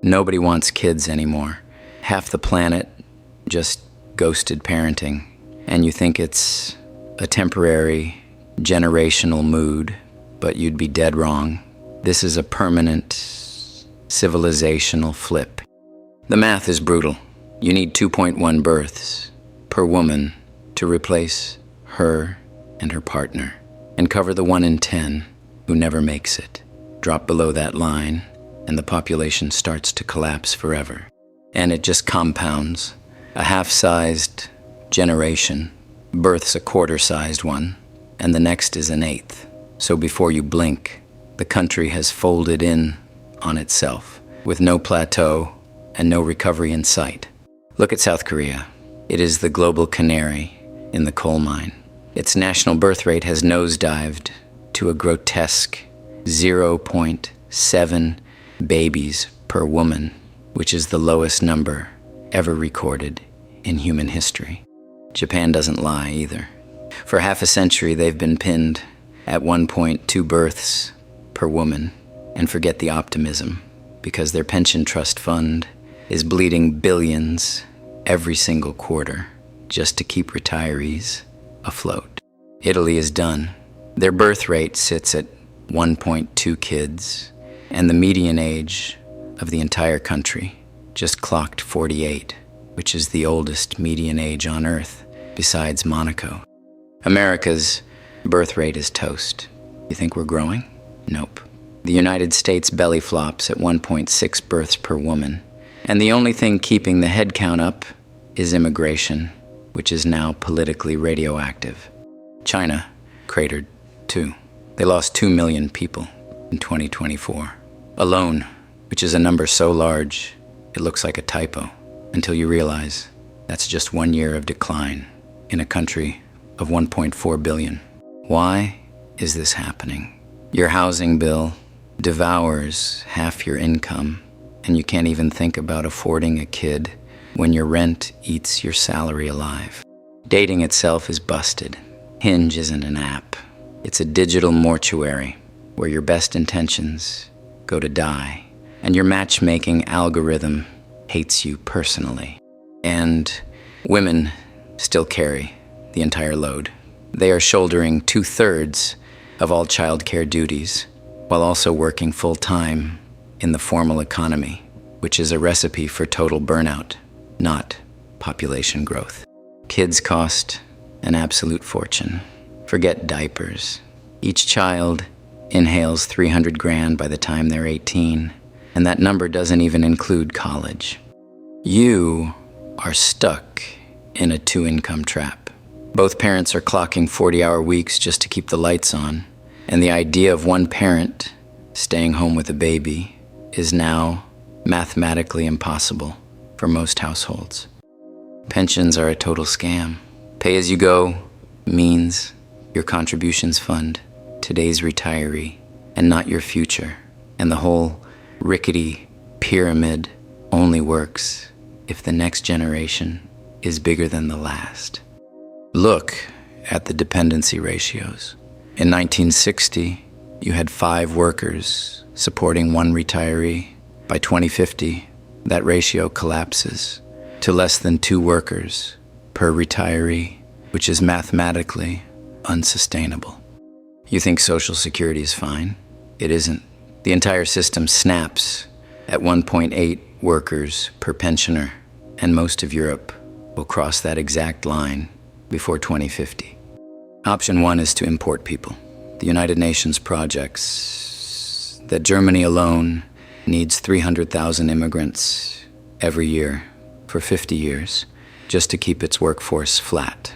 Nobody wants kids anymore. Half the planet just ghosted parenting. And you think it's a temporary, generational mood, but you'd be dead wrong. This is a permanent, civilizational flip. The math is brutal. You need 2.1 births per woman to replace her and her partner and cover the 1 in 10 who never makes it. Drop below that line, and the population starts to collapse forever. And it just compounds. A half-sized generation births a quarter-sized one, and the next is an eighth. So before you blink, the country has folded in on itself, with no plateau and no recovery in sight. Look at South Korea. It is the global canary in the coal mine. Its national birth rate has nosedived to a grotesque 0.7 babies per woman, which is the lowest number ever recorded in human history. Japan doesn't lie either. For half a century, they've been pinned at 1.2 births per woman, and forget the optimism, because their pension trust fund is bleeding billions every single quarter just to keep retirees afloat. Italy is done. Their birth rate sits at 1.2 kids, and the median age of the entire country just clocked 48, which is the oldest median age on Earth, besides Monaco. America's birth rate is toast. You think we're growing? Nope. The United States belly flops at 1.6 births per woman, and the only thing keeping the head count up is immigration, which is now politically radioactive. China cratered too. They lost 2 million people in 2024 alone, which is a number so large it looks like a typo, until you realize that's just 1 year of decline in a country of 1.4 billion. Why is this happening? Your housing bill devours half your income, and you can't even think about affording a kid when your rent eats your salary alive. Dating itself is busted. Hinge isn't an app. It's a digital mortuary where your best intentions go to die, and your matchmaking algorithm hates you personally. And women still carry the entire load. They are shouldering 2/3 of all childcare duties, while also working full-time in the formal economy, which is a recipe for total burnout, not population growth. Kids cost an absolute fortune. Forget diapers. Each child inhales 300 grand by the time they're 18, and that number doesn't even include college. You are stuck in a 2-income trap. Both parents are clocking 40-hour weeks just to keep the lights on, and the idea of one parent staying home with a baby is now mathematically impossible for most households. Pensions are a total scam. Pay-as-you-go means your contributions fund today's retiree and not your future. And the whole rickety pyramid only works if the next generation is bigger than the last. Look at the dependency ratios. In 1960, you had 5 workers supporting 1 retiree. By 2050, that ratio collapses to less than 2 workers per retiree, which is mathematically unsustainable. You think Social Security is fine? It isn't. The entire system snaps at 1.8 workers per pensioner, and most of Europe will cross that exact line before 2050. Option 1 is to import people. The United Nations projects that Germany alone needs 300,000 immigrants every year for 50 years just to keep its workforce flat.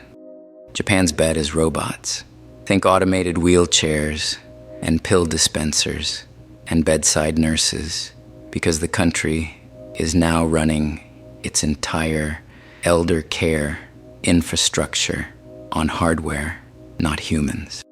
Japan's bet is robots. Think automated wheelchairs and pill dispensers and bedside nurses, because the country is now running its entire elder care infrastructure on hardware, not humans.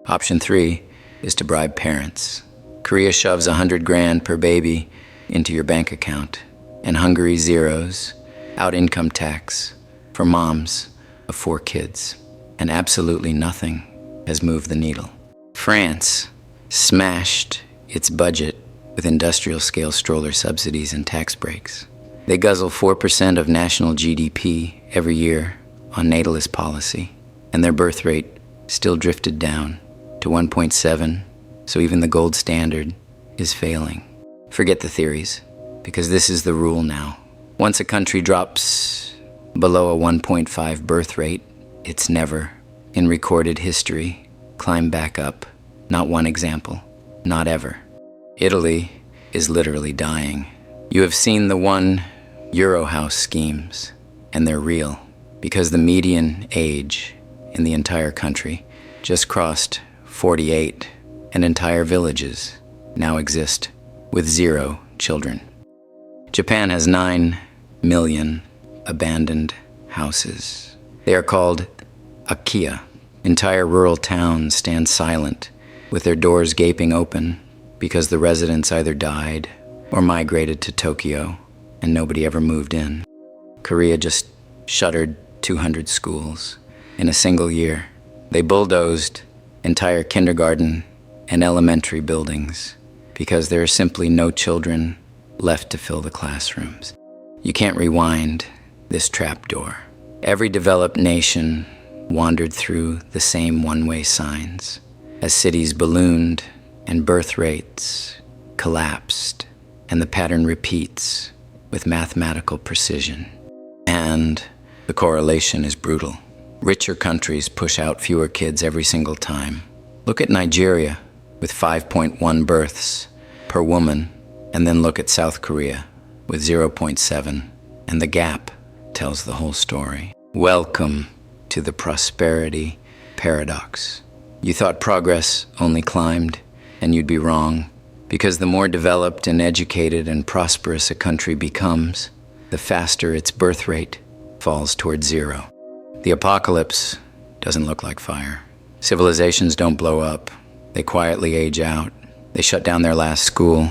Option 3 is to bribe parents. Korea shoves 100 grand per baby into your bank account, and Hungary zeroes out income tax for moms of 4 kids, and absolutely nothing has moved the needle. France smashed its budget with industrial-scale stroller subsidies and tax breaks. They guzzle 4% of national GDP every year on natalist policy, and their birth rate still drifted down to 1.7, so even the gold standard is failing. Forget the theories, because this is the rule now. Once a country drops below a 1.5 birth rate, it's never, in recorded history, climbed back up. Not one example, not ever. Italy is literally dying. You have seen the €1 house schemes, and they're real, because the median age in the entire country just crossed 48, and entire villages now exist with 0 children. Japan has 9 million abandoned houses. They are called akiya. Entire rural towns stand silent, with their doors gaping open because the residents either died or migrated to Tokyo and nobody ever moved in. Korea just shuttered 200 schools in a single year. They bulldozed entire kindergarten and elementary buildings because there are simply no children left to fill the classrooms. You can't rewind this trapdoor. Every developed nation wandered through the same one-way signs as cities ballooned and birth rates collapsed, and the pattern repeats with mathematical precision. And the correlation is brutal. Richer countries push out fewer kids every single time. Look at Nigeria with 5.1 births per woman, and then look at South Korea with 0.7, and the gap tells the whole story. Welcome to the prosperity paradox. You thought progress only climbed, and you'd be wrong, because the more developed and educated and prosperous a country becomes, the faster its birth rate falls towards 0. The apocalypse doesn't look like fire. Civilizations don't blow up. They quietly age out. They shut down their last school,